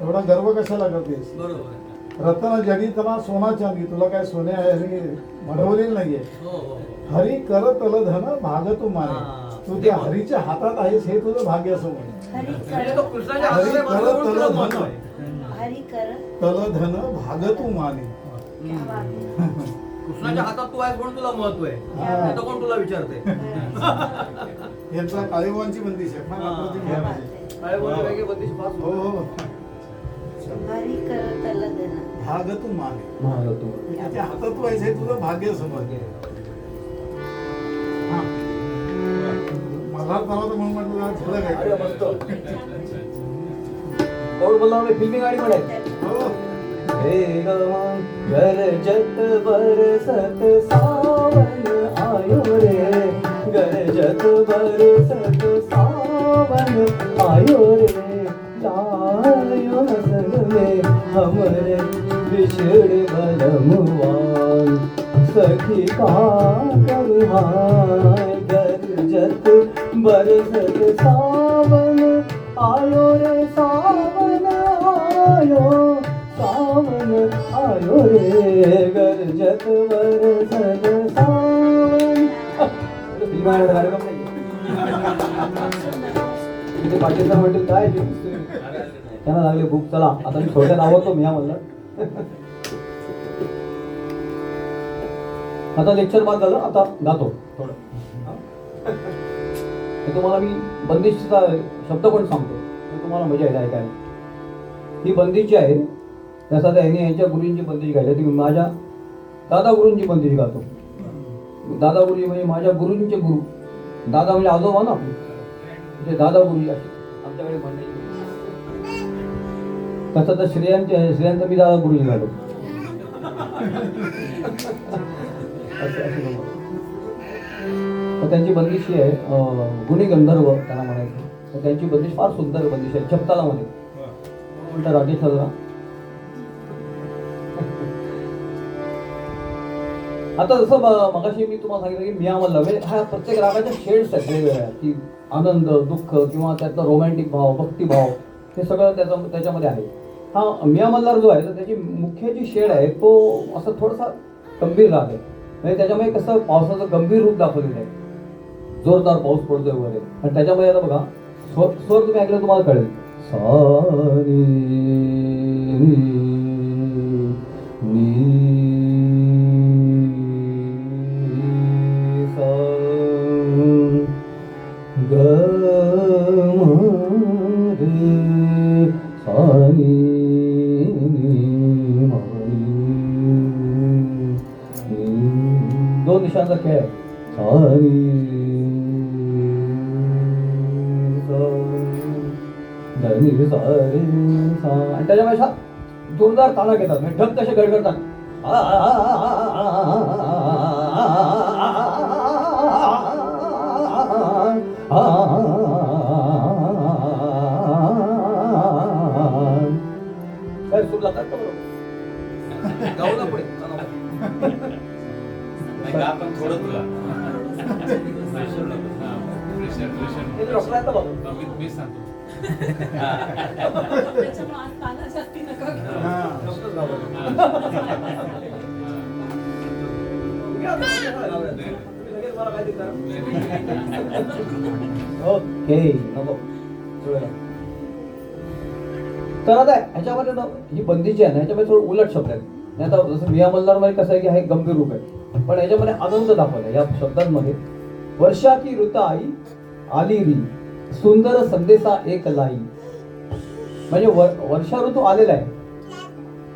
एवढा गर्व कशाला करतेस रत्न जडितना सोना चांदी तुला काय सोने आहे म्हणवलेलं नाहीये हरी करतल धन भाग तू माने तू त्या हरीच्या हातात आहेस हे तुझं भाग्य असं म्हणे हरी म्हणजे कर तो कृष्णाच्या हरी हातामध्ये करत तुला महत्व आहे. हरी कर तल धन भाग तू माने क्या बात आहे. कृष्णाच्या हातात तू आहेस म्हणून तुला महत्व आहे हा. नाही तर कोण तुला विचारते यांचा काळेवांची बंदिश आहे फार अप्रतिम क्या आहे. बात आहे. काय बोलतो काय की बत्तीस पास हो हो हरी कर त्याला देणार भाग तू माने तू त्याच्या हातात तू आहेस हे तुझं भाग्य समज हा. मला तर म्हणून म्हटलं जरा झलक अरे आहे मस्त कौड बोलला हमें फिल्मी गाडी पण आहे हो हे गवान गरजत बरसत सावन आयो रे गरजत बरसत सावन आयो रे लायो न संग में हमरे बिछड़ बलमुआन सखी का करुहाय गरजत बरसत सावन आयो रे सावन आयो सावन आयो रे गरजत बरसत सावन फिल्माला कार्यक्रम नाही तिथे पाटील सर म्हणतील काय त्यांना लागले भूक चला आता मी थोडक्यात आवडतो मी म्हणलं आता लेक्चर बाद झालं आता गातो थोडं हे तुम्हाला मी बंदिशचा शब्द पण सांगतो ते तुम्हाला मजा येईल ऐकायला ही बंदिशी आहे त्याचा यांनी यांच्या गुरूंची बंदिश गायली ती माझ्या दादा गुरूंची बंदिश गातो दादा गुरुजी म्हणजे माझ्या गुरूंचे गुरु दादा म्हणजे आजोबा ना आपले म्हणजे दादा गुरुजी असे आमच्याकडे म्हणणे तसं तर श्रेयांत मी दादा गुरुजी झालो. तर त्यांची बंदिशी आहे गुणी गंधर्व त्यांना म्हणायचं. तर त्यांची बंदिश फार सुंदर बंदिश आहे चपतालामध्ये. उलटा राजेश दादा आता जसं मगाशी मी तुम्हाला सांगितलं की मिया मल्हार म्हणजे ह्या प्रत्येक रागाच्या शेड्स आहेत वेगवेगळ्या की आनंद दुःख किंवा त्यातला रोमॅन्टिक भाव भक्तिभाव हे सगळं त्याच्यामध्ये आहे. हा मिया मल्हार जो आहे तर त्याची मुख्य जी शेड आहे तो असं थोडासा गंभीर राग आहे. म्हणजे त्याच्यामध्ये कसं पावसाचं गंभीर रूप दाखवलेलं आहे. जोरदार पाऊस पडतोय वगैरे आणि त्याच्यामध्ये आता बघा स्वर तुम्ही ऐकलं तुम्हाला कळेल. सारी दोन निशांचा खेळ आहे. आणि त्याच्यामुळे अशा जोरदार ताना घेतात म्हणजे ढग कसे गडगडतात. काय सूर लागतात का बरोबर गावाला पुढे आपण थोडं तुला प्रेशर नको. प्रेशर डॉक्टर आहेत ना बाबा. मी सांगतो. ओके नको. तर आता ह्याच्यामध्ये ना ही बंदीची आहे ना ह्याच्यामध्ये थोडं उलट शब्द आहेत. नाही आता जसं मिया मल्हार मध्ये कसं आहे की हा एक गंभीर रूप आहे पण ह्याच्यामध्ये आनंद दाखवला या शब्दांमध्ये. वर्षा की ऋताई आली री सुंदर संदेशा एक लाई. म्हणजे वर्षा ऋतू आलेला आहे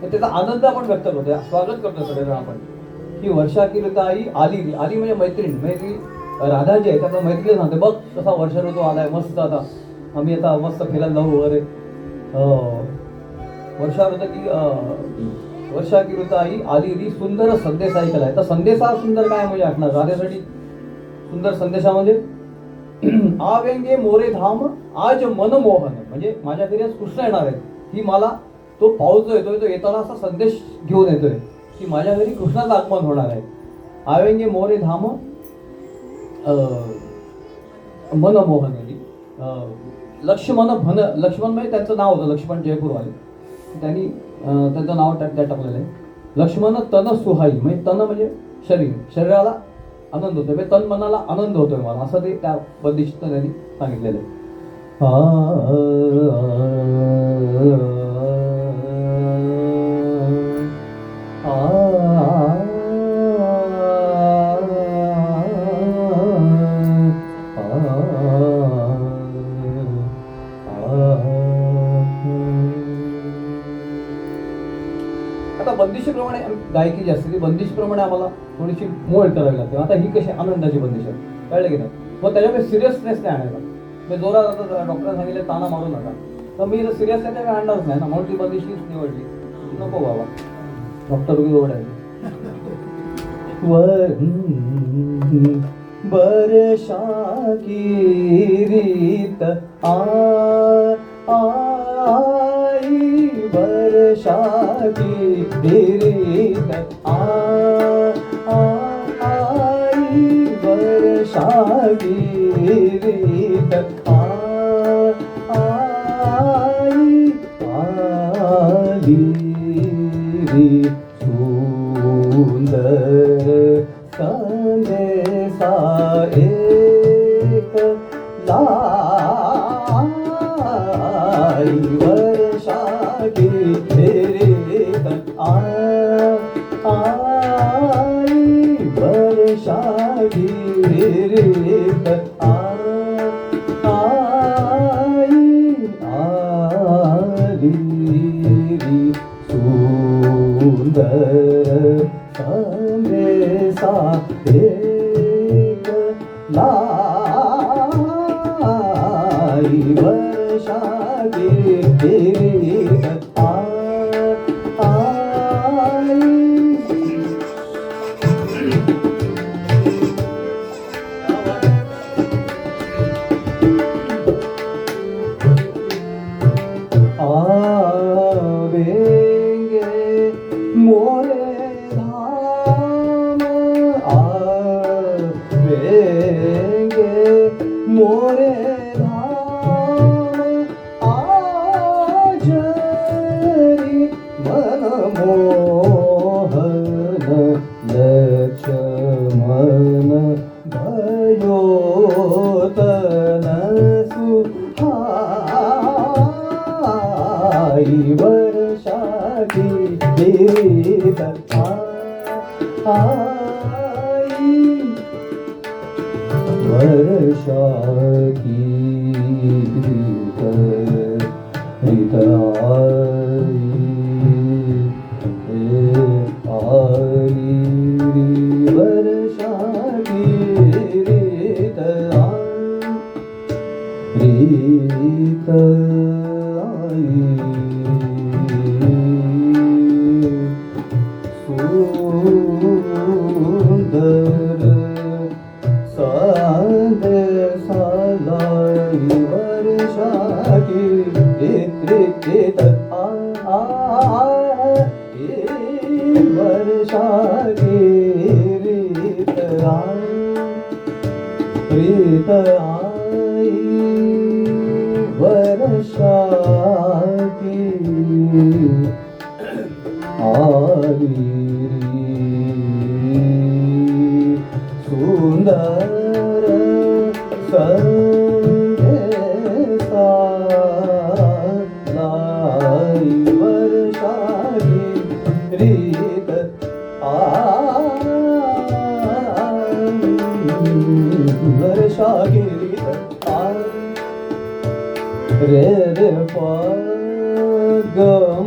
तर त्याचा आनंद आपण व्यक्त करतोय स्वागत करतोय सगळ्यांना आपण की वर्षा की ऋताई आली री. आली म्हणजे मैत्रीण म्हणजे राधा जी आहे त्याचा मैत्रीण सांगते बघ कसा वर्षा ऋतू आलाय मस्त आता आम्ही आता मस्त फिरायला जाऊ वगैरे. वर्षा की ऋताई आली री सुंदर संदेश ऐकलाय. तर संदेशा सुंदर काय म्हणजे असणार राधेसाठी सुंदर संदेशा म्हणजे आवेंगे मोरे धाम आज मनमोहन म्हणजे माझ्या घरी आज कृष्ण येणार आहे. ही मला तो पाऊस जो येतोय तो येताना असा संदेश घेऊन येतोय की माझ्या घरी कृष्णाचं आगमन होणार आहे. आवेंगे मोरे धाम मनमोहन लक्ष्मण भन लक्ष्मण म्हणजे त्यांचं नाव होतं लक्ष्मण जयपूरवाले त्यांनी त्यांचं नाव त्यात टाकलेलं आहे. लक्ष्मण तन सुहाई म्हणजे तन म्हणजे शरीराला आनंद होतोय म्हणजे तन मनाला आनंद होतोय मला असं ते त्या बंदिशीत त्यांनी सांगितलेलं आहे. आता बंदिशीप्रमाणे गायकी जी असते ती बंदिशीप्रमाणे आम्हाला थोडीशी मोड करावी लागते. आता ही कशी आनंदाची बंदिश आहे कळलं की नाही. मग त्याच्यामध्ये सिरियसनेस नाही आणायचा. मी जोरात आता डॉक्टरांनी सांगितलं ताना मारू नका तर मी जर सिरियस आहे त्यावेळी आणणारच नाही ना म्हणून ती बंदिशीच निवडली. नको बाबा डॉक्टर उगी ओढायची. वर्षा की रीत आई वर्षा की रीत आई वर्षा की रीत आई आली री सुंदर संदेशा एक लाई वर्षा की रीत आई वर्षा की रीत आई आली री सुंदर संदेशा एक लाई वर्षा की रीत आवेंगे मोरे धाम आवेंगे मोरे धाम आजरी मनमोहन लक्ष्मण भयोतन सुहाई वर्षाची गीत आई वर्षा की गीत आई वर्षा की गीत रीत आई सुंदर साध सालाई वर्षा की रीत वर्षा की रीत रीत आई वर्षा की आई सुंदर संदेशा लाई वर्षा की रीत वर्षा की रीत रे रे पा ग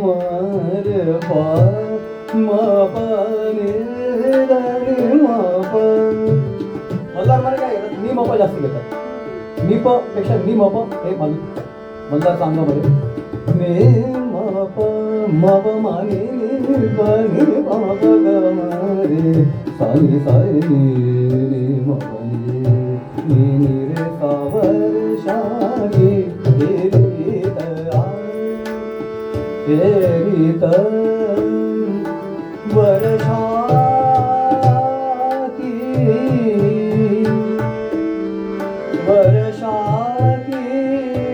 म रे पा म प नि रे म प मल्हार मध्ये काय घेतात नि म प जास्त घेतात नि प पेक्षा नि म प हे मल्हार सांगामध्ये नि म प म प म नि प नि प म प ग म रे सा नि सा रे नि रे म प नि रे सा वर्षा की रीत रीत वर्षा की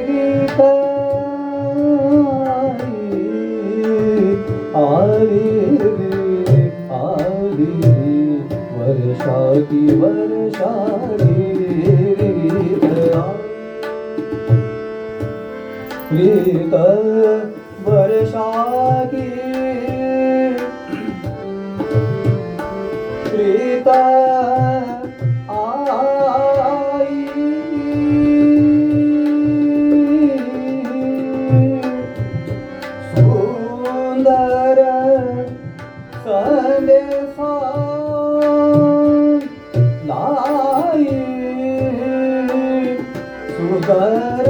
रीत आई वर्षा की रीत वर्षा की रीत आई सुंदर संदेशा लाई सुंदर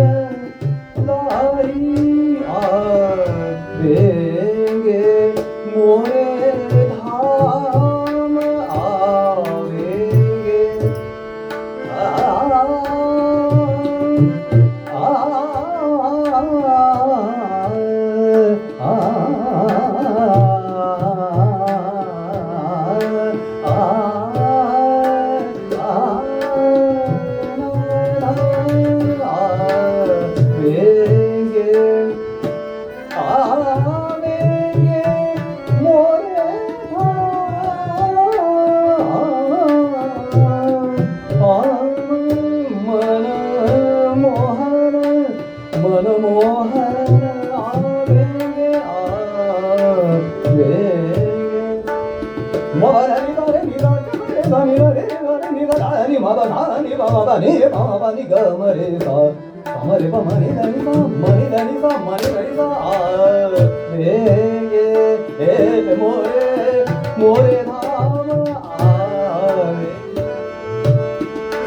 लाई आवेंगे मोरे धाम आवेंगे मनमोहन आवेंगे मवरनि रे निरा रे धनि रे निरा धनि मवधानि मवधानि मवधानि गम रे सा समरे पमनि धनि सा मनि धनि सा मनि रे सा आवेंगे ए मोरे मोरे धाम आवे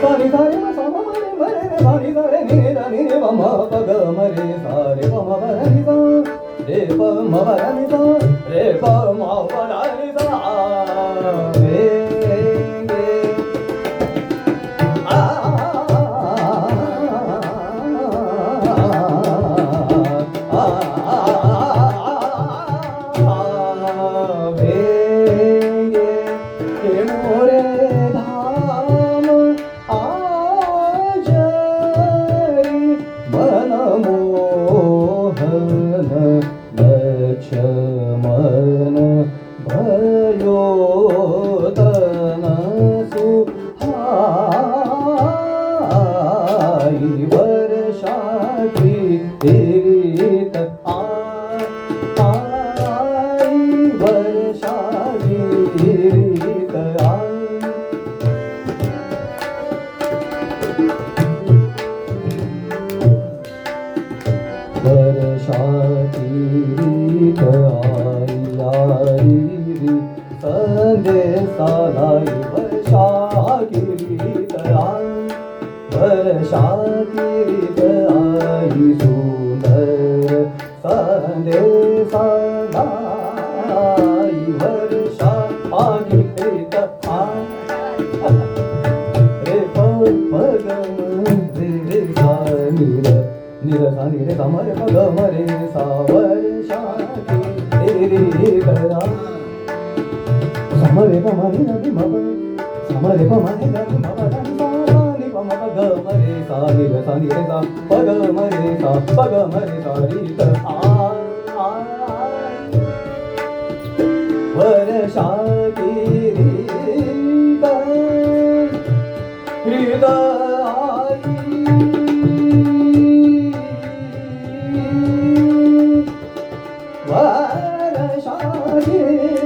सानि सानि म सम मरे मरे सानि रे नि धनि रे म प ग म रे सा रे प म रे सा रे प म रे सा रे रे प मा प धा नि सा रे गे आ लक्ष्मण भयो तन सुहाई वर्षाची रीत आई वर्षाची रीत आई वर्षाची रीत आई संदेशालाई वर्षाची रीत आई वर्षाची रीत आई सुंदर संदेशालाई वर्षाची रीत आई रे प ग रे सा नि रे सा नि रे सा म रे प ग म रे सा वर्षाची रीत आई सा म रे प म नि रे म प सा म रे प म नि रे म प धा नि सा नि प म प ग म रे सा नि रे सा प ग म रे सा प ग म रे सा रीत वर्षाची रीत रीत आई वर्षाची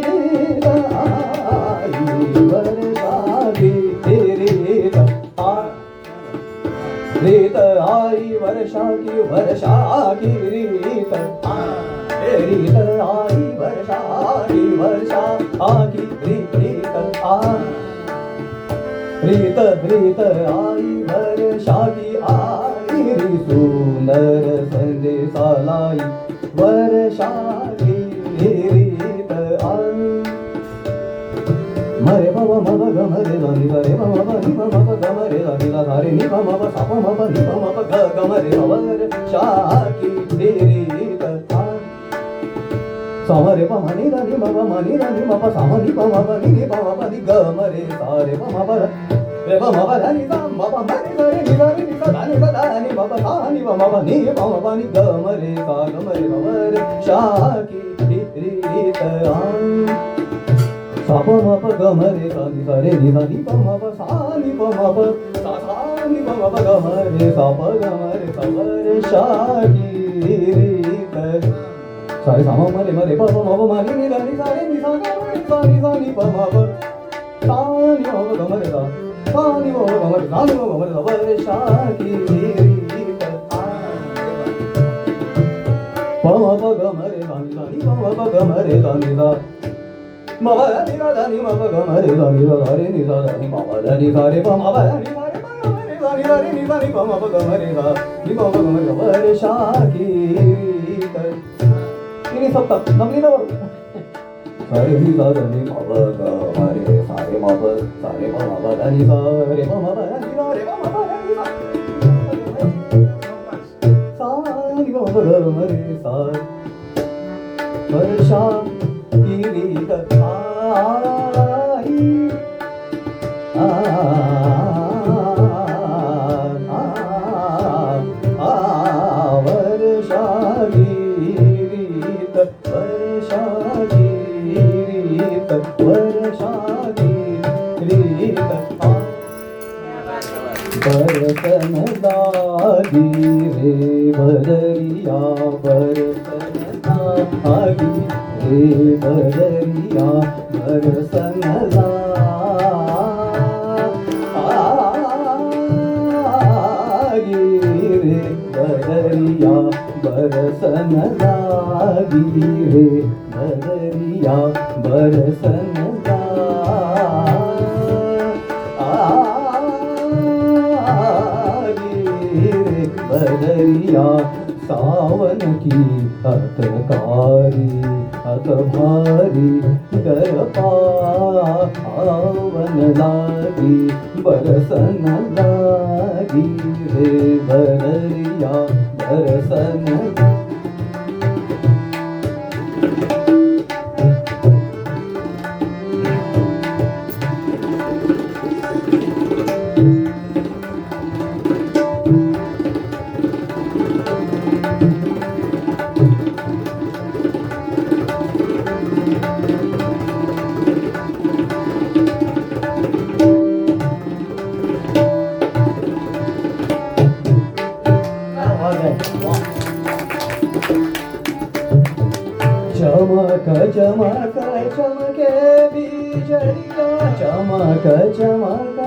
रीत आई वर्षाची रीत रीत आई वर्षाची वर्षाची रीत रीत आई वर्षाची वर्षाची रीत रीत रीत आई वर्षाची आई सुंदर संदेशालाई वर्षाची रीत आई मरे बाबा मग ग मरे नी रे बाबा नि बाबा ग मरे नी ला रे नि बाबा सा प म प नि बाबा ग ग मरे वर्षाची रीत आई सा म रे प म नि रे नि बाबा म नि रे नि बाबा सा म नि प म प नि बाबा प नि ग मरे सा रे प म प रे प म प ध नि सा म प म नि रे नि सा धा नि प धा नि बाबा सा नि प म प नि प म प नि ग मरे सा ग मरे वर्षाची रीत आई सा प म प ग म रे सा नि सा रे नि सा नि प म प सा नि प म प सा सा नि प म प ग म रे सा प ग म रे सा वर्षाची रीत सा रे सा म म रे म रे प प म प म नि नि रे नि सा रे नि सा ग म रे सा नि प म प सा नि प म प ग म रे सा नि प म प ग म रे सा नि प म प ग म रे सा वर्षाची रीत प म प ग म रे सा नि प म प ग म रे सा नि सा म प ध नि रा ध नि म प ग म रे सा नि सा रे नि सा ध नि म प ध नि सा रे प म प ध नि सा रे प ग म रे सा नि सा रे नि सा नि प म प ग म रे सा नि प म प ग म रे वर्षाची रीत ini सप्तक नमनी ना बरोबर सा रे नि सा ध नि म प ग म रे सा रे म प सा रे प म प ध नि सा रे प म प ध नि सा रे प म प ध नि सा सा नि प म प ग म रे सा वर्षाची रीत आई वर्षाची रीत वर्षाची रीत वर्षाची रीत बरसन दादी रे बदरिया बरसन दादी रे बदरिया बरसन दादी रे बदरिया बरसन दादी रे बदरिया बरसन बदरिया सावन की अतकारी हात भारी गर पावन लागी बरसन लागी रे बदरिया बरसन चमक चमक चमके बिजलिया चमक चमक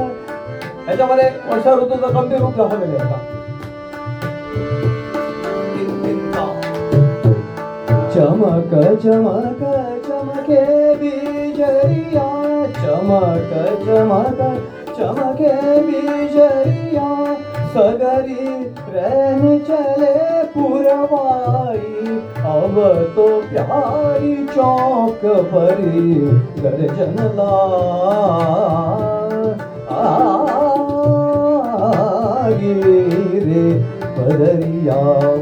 याच्यामध्ये वर्षा ऋतूचं गंभीर रूप दाखवलेलं आहे का चमक चमक चमके बिजलिया चमक चमक चमके बिजलिया सगरी रहन चले पुरवाई अब तो प्यारी चौक परी गर्जन लागी रे बदरिया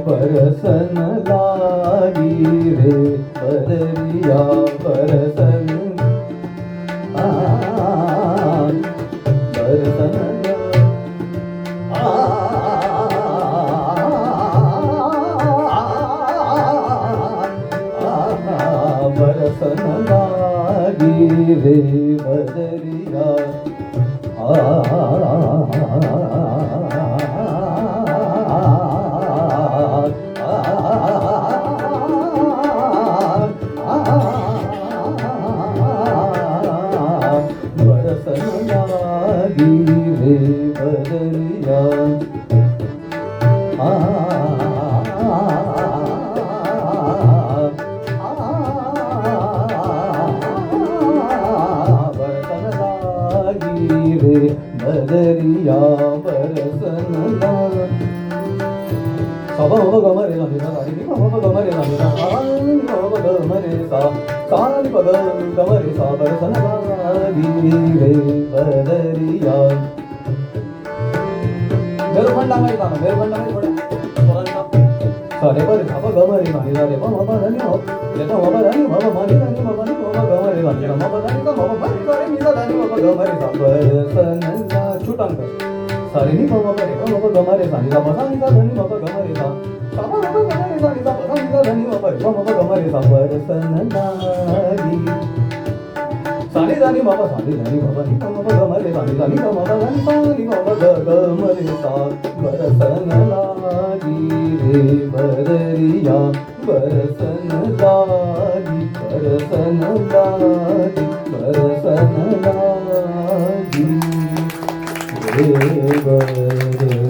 बरसन लागी रे बदरिया बरसन बरसन बरसन लागी रे बदरिया बरसन लागी रे बदरिया बदरिया बरसन साबा बाबा गमरे नामीना सारी बाबा गमरे नामीना सानी बाबा गमरे सा सानी बाबा गमरे सा बरसन लागी रे बदरिया बेरफंडा में गाना बेरफंडा में थोड़ा सारे पर बाबा गमरे नामीना रे बाबा धनी हो लेता बाबा धनी बाबा मानी धनी बाबा नी बाबा गमरे नामीना बाबा धनी का बाबा मानी सारे मीना धनी बाबा गमरे सा बरसन छुटांक सारे नी बाबा रे बाबा गमरे सानी बाबा सानी का धनी बाबा गमरे सा बाबा बाबा गमरे सानी बाबा सानी का धनी बाबा रे बाबा गमरे सा बरसन लागी सानी धनी बाबा सानी धनी बाबा नी बाबा गमरे सानी धनी का बाबा धनी सानी बाबा गमरे सा बरसन लागी रे बदरिया बरसन लागी बरसन लागी बरसन लागी रे बदरिया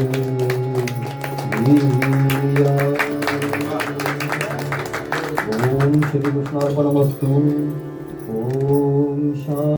ओम श्री कृष्णार्पणमस्तु ओम शांति।